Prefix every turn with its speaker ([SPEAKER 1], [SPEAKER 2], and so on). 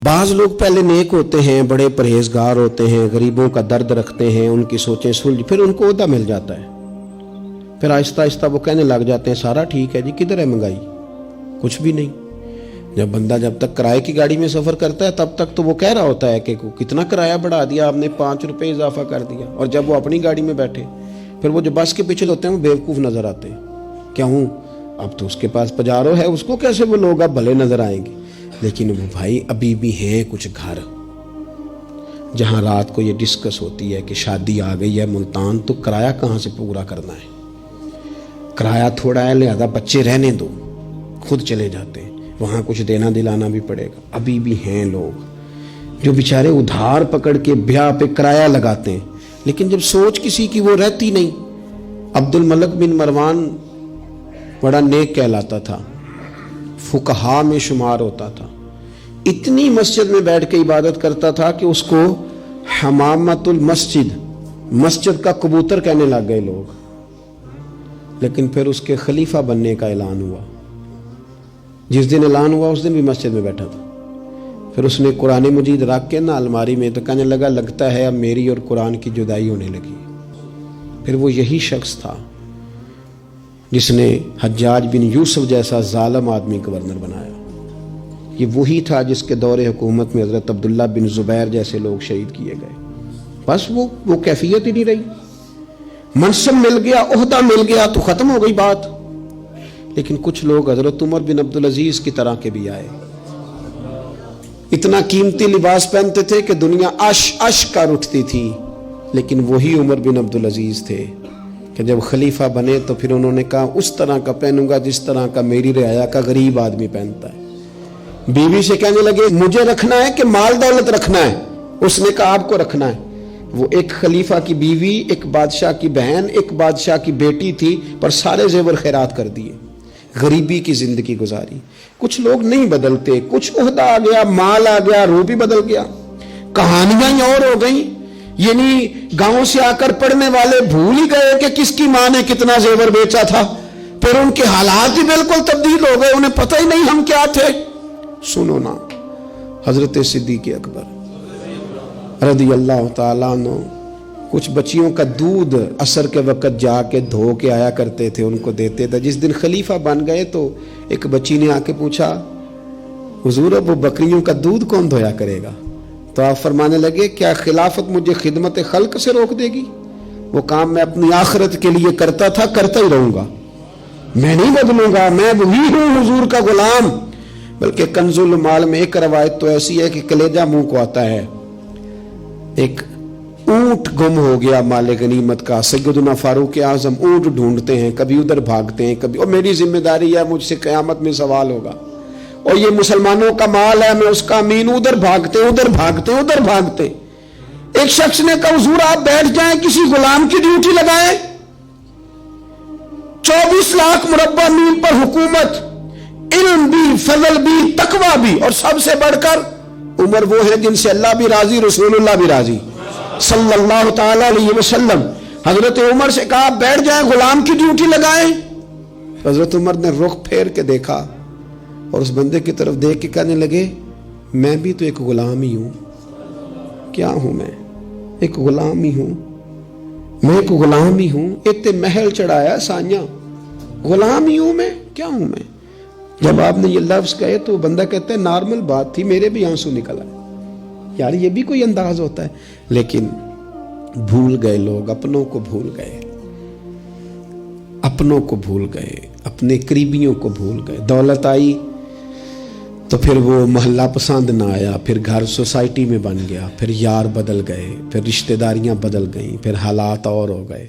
[SPEAKER 1] بعض لوگ پہلے نیک ہوتے ہیں، بڑے پرہیزگار ہوتے ہیں، غریبوں کا درد رکھتے ہیں، ان کی سوچیں سلجھ، پھر ان کو عہدہ مل جاتا ہے، پھر آہستہ آہستہ وہ کہنے لگ جاتے ہیں سارا ٹھیک ہے جی، کدھر ہے مہنگائی؟ کچھ بھی نہیں۔ جب تک کرائے کی گاڑی میں سفر کرتا ہے تب تک تو وہ کہہ رہا ہوتا ہے کہ کتنا کرایہ بڑھا دیا آپ نے، 5 روپے اضافہ کر دیا، اور جب وہ اپنی گاڑی میں بیٹھے پھر وہ جو بس کے پیچھے ہوتے ہیں وہ بیوقوف نظر آتے ہیں۔ کیوں؟ اب تو اس کے پاس پجارو ہے، اس کو کیسے وہ لوگ اب بھلے نظر آئیں گے؟ لیکن وہ بھائی ابھی بھی ہیں کچھ گھر جہاں رات کو یہ ڈسکس ہوتی ہے کہ شادی آ گئی ہے ملتان، تو کرایہ کہاں سے پورا کرنا ہے؟ کرایہ تھوڑا ہے لہذا بچے رہنے دو، خود چلے جاتے ہیں، وہاں کچھ دینا دلانا بھی پڑے گا۔ ابھی بھی ہیں لوگ جو بیچارے ادھار پکڑ کے بیاہ پہ کرایہ لگاتے ہیں، لیکن جب سوچ کسی کی وہ رہتی نہیں۔ عبد الملک بن مروان بڑا نیک کہلاتا تھا، فقہا میں شمار ہوتا تھا، اتنی مسجد میں بیٹھ کے عبادت کرتا تھا کہ اس کو حمامت المسجد، مسجد کا کبوتر کہنے لگ گئے لوگ۔ لیکن پھر اس کے خلیفہ بننے کا اعلان ہوا، جس دن اعلان ہوا اس دن بھی مسجد میں بیٹھا تھا۔ پھر اس نے قرآن مجید رکھ کے نا الماری میں، تو کہنے لگتا ہے اب میری اور قرآن کی جدائی ہونے لگی۔ پھر وہ یہی شخص تھا جس نے حجاج بن یوسف جیسا ظالم آدمی گورنر بنایا۔ یہ وہی تھا جس کے دور حکومت میں حضرت عبداللہ بن زبیر جیسے لوگ شہید کیے گئے۔ بس وہ کیفیت ہی نہیں رہی، منصب مل گیا، عہدہ مل گیا تو ختم ہو گئی بات۔ لیکن کچھ لوگ حضرت عمر بن عبدالعزیز کی طرح کے بھی آئے، اتنا قیمتی لباس پہنتے تھے کہ دنیا عش کر اٹھتی تھی، لیکن وہی عمر بن عبدالعزیز تھے کہ جب خلیفہ بنے تو پھر انہوں نے کہا اس طرح کا پہنوں گا جس طرح کا میری رعایا کا غریب آدمی پہنتا ہے۔ بیوی سے کہنے لگے مجھے رکھنا ہے کہ مال دولت رکھنا ہے؟ اس نے کہا آپ کو رکھنا ہے۔ وہ ایک خلیفہ کی بیوی، ایک بادشاہ کی بہن، ایک بادشاہ کی بیٹی تھی، پر سارے زیور خیرات کر دیے، غریبی کی زندگی گزاری۔ کچھ لوگ نہیں بدلتے، کچھ عہدہ آ گیا، مال آ گیا، روح بھی بدل گیا، کہانیاں ہی اور ہو گئیں۔ یعنی گاؤں سے آ کر پڑھنے والے بھول ہی گئے کہ کس کی ماں نے کتنا زیور بیچا تھا، پھر ان کے حالات ہی بالکل تبدیل ہو گئے، انہیں پتہ ہی نہیں ہم کیا تھے۔ سنو نا، حضرت صدیق اکبر رضی اللہ تعالیٰ عنہ کچھ بچیوں کا دودھ عصر کے وقت جا کے دھو کے آیا کرتے تھے، ان کو دیتے تھے۔ جس دن خلیفہ بن گئے تو ایک بچی نے آ کے پوچھا حضور اب وہ بکریوں کا دودھ کون دھویا کرے گا؟ تو آپ فرمانے لگے کیا خلافت مجھے خدمت خلق سے روک دے گی؟ وہ کام میں اپنی آخرت کے لیے کرتا تھا، کرتا ہی رہوں گا، میں نہیں بدلوں گا، میں وہی ہوں حضور کا غلام۔ بلکہ کنز المال میں ایک روایت تو ایسی ہے کہ کلیجہ منہ کو آتا ہے، ایک اونٹ گم ہو گیا مال غنیمت کا، سیدنا فاروق اعظم اونٹ ڈھونڈتے ہیں، کبھی ادھر بھاگتے ہیں، کبھی اور میری ذمہ داری ہے، مجھ سے قیامت میں سوال ہوگا، اور یہ مسلمانوں کا مال ہے، میں اس کا امین، ادھر بھاگتے ادھر بھاگتے ادھر بھاگتے۔ ایک شخص نے کہا حضور آپ بیٹھ جائیں، کسی غلام کی ڈیوٹی لگائیں، 24 لاکھ مربع میل پر حکومت، علم بھی، فضل بھی، تقویٰ بھی، اور سب سے بڑھ کر عمر وہ ہے جن سے اللہ بھی راضی، رسول اللہ بھی راضی صلی اللہ تعالی علیہ وسلم۔ حضرت عمر سے کہا بیٹھ جائیں، غلام کی ڈیوٹی لگائیں۔ حضرت عمر نے رخ پھیر کے دیکھا اور اس بندے کی طرف دیکھ کے کہنے لگے میں بھی تو ایک غلام ہی ہوں۔ کیا ہوں میں؟ ایک غلام ہی ہوں، میں ایک غلام ہی ہوں، اتنے محل چڑھایا سانیاں، غلام ہی ہوں میں، کیا ہوں میں؟ جب آپ نے یہ لفظ کہے تو بندہ کہتا ہے نارمل بات تھی، میرے بھی آنسو نکل آئے، یار یہ بھی کوئی انداز ہوتا ہے۔ لیکن بھول گئے لوگ، اپنوں کو بھول گئے، اپنوں کو بھول گئے، اپنے قریبیوں کو بھول گئے۔ دولت آئی تو پھر وہ محلہ پسند نہ آیا، پھر گھر سوسائٹی میں بن گیا، پھر یار بدل گئے، پھر رشتہ داریاں بدل گئیں، پھر حالات اور ہو گئے۔